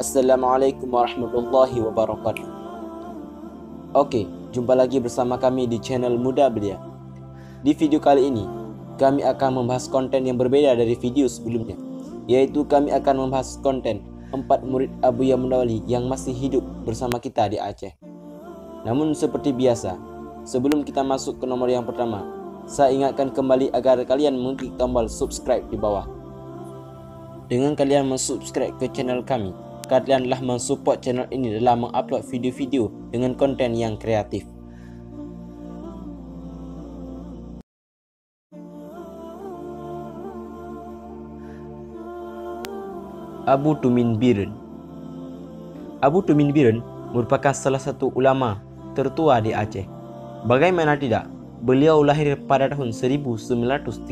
Assalamualaikum warahmatullahi wabarakatuh. Oke, jumpa lagi bersama kami di channel Muda Belia. Di video kali ini, kami akan membahas konten yang berbeda dari video sebelumnya, yaitu kami akan membahas konten 4 murid Abuya Mundawali yang masih hidup bersama kita di Aceh. Namun seperti biasa, sebelum kita masuk ke nomor yang pertama, saya ingatkan kembali agar kalian mengklik tombol subscribe di bawah. Dengan kalian mensubscribe ke channel kami, kalianlah mensupport channel ini dalam mengupload video-video dengan konten yang kreatif. Abu Tumin Biren. Abu Tumin Biren merupakan salah satu ulama tertua di Aceh. Bagaimana tidak, beliau lahir pada tahun 1932.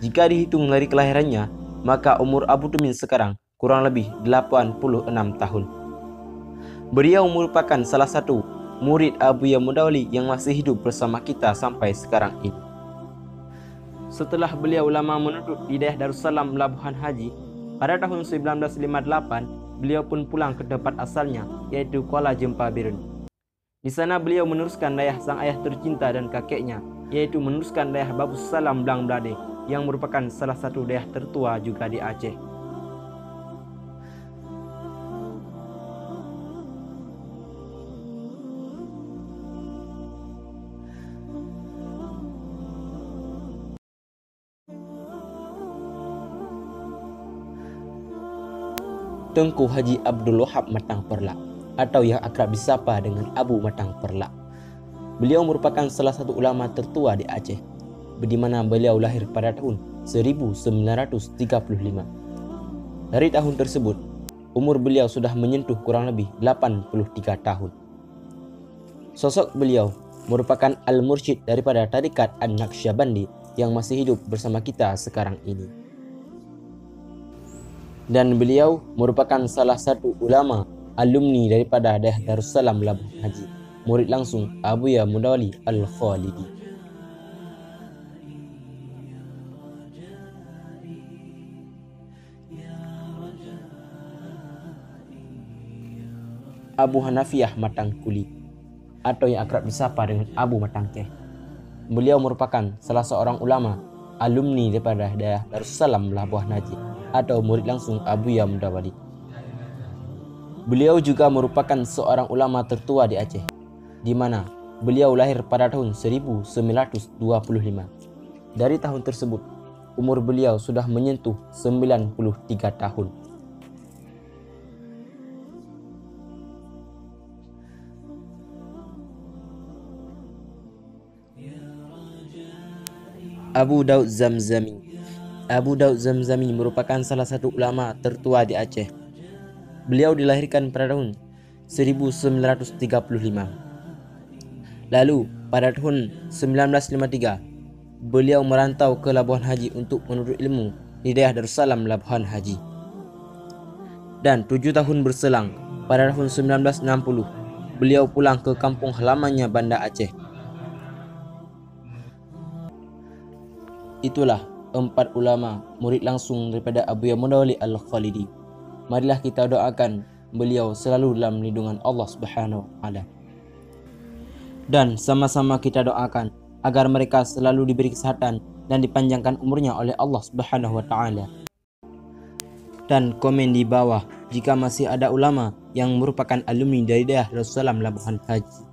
Jika dihitung dari kelahirannya, maka umur Abu Tumin sekarang kurang lebih 86 tahun. Beliau merupakan salah satu murid Abuya Mundawali yang masih hidup bersama kita sampai sekarang ini. Setelah beliau lama menuduk di daerah Darussalam Labuhan Haji, pada tahun 1958, beliau pun pulang ke tempat asalnya, yaitu Kuala Jempa Biren. Di sana beliau meneruskan dayah sang ayah tercinta dan kakeknya, yaitu meneruskan dayah Babus Salam Blang Blade, yang merupakan salah satu dayah tertua juga di Aceh. Tengku Haji Abdul Wahab Matang Perlak, atau yang akrab disapa dengan Abu Matang Perlak. Beliau merupakan salah satu ulama tertua di Aceh, di mana beliau lahir pada tahun 1935. Dari tahun tersebut, umur beliau sudah menyentuh kurang lebih 83 tahun. Sosok beliau merupakan al-mursyid daripada tarikat An-Naqsyabandi yang masih hidup bersama kita sekarang ini. Dan beliau merupakan salah satu ulama alumni daripada daerah Darussalam Labuhan Haji, murid langsung Abuya Mundawali Al-Khalidi. Abu Hanafiyah Matang Kuli, atau yang akrab disapa dengan Abu Matangkeh. Beliau merupakan salah seorang ulama alumni daripada daerah Darussalam Labuhan Haji, atau murid langsung Abuya Mundawali. Beliau juga merupakan seorang ulama tertua di Aceh, di mana beliau lahir pada tahun 1925. Dari tahun tersebut, umur beliau sudah menyentuh 93 tahun. Abu Daud Zamzami. Abu Daud Zamzami merupakan salah satu ulama tertua di Aceh. Beliau dilahirkan pada tahun 1935. Lalu pada tahun 1953, beliau merantau ke Labuhan Haji untuk menuntut ilmu di daerah Darussalam Labuhan Haji. Dan 7 tahun berselang, pada tahun 1960, beliau pulang ke kampung halamannya Banda Aceh. Itulah 4 ulama murid langsung daripada Abuya Mundawali Al-Khalidi. Marilah kita doakan beliau selalu dalam lindungan Allah Subhanahu wa taala. Dan sama-sama kita doakan agar mereka selalu diberi kesehatan dan dipanjangkan umurnya oleh Allah Subhanahu wa taala. Dan komen di bawah jika masih ada ulama yang merupakan alumni dari daerah Darussalam Labuhan Haji.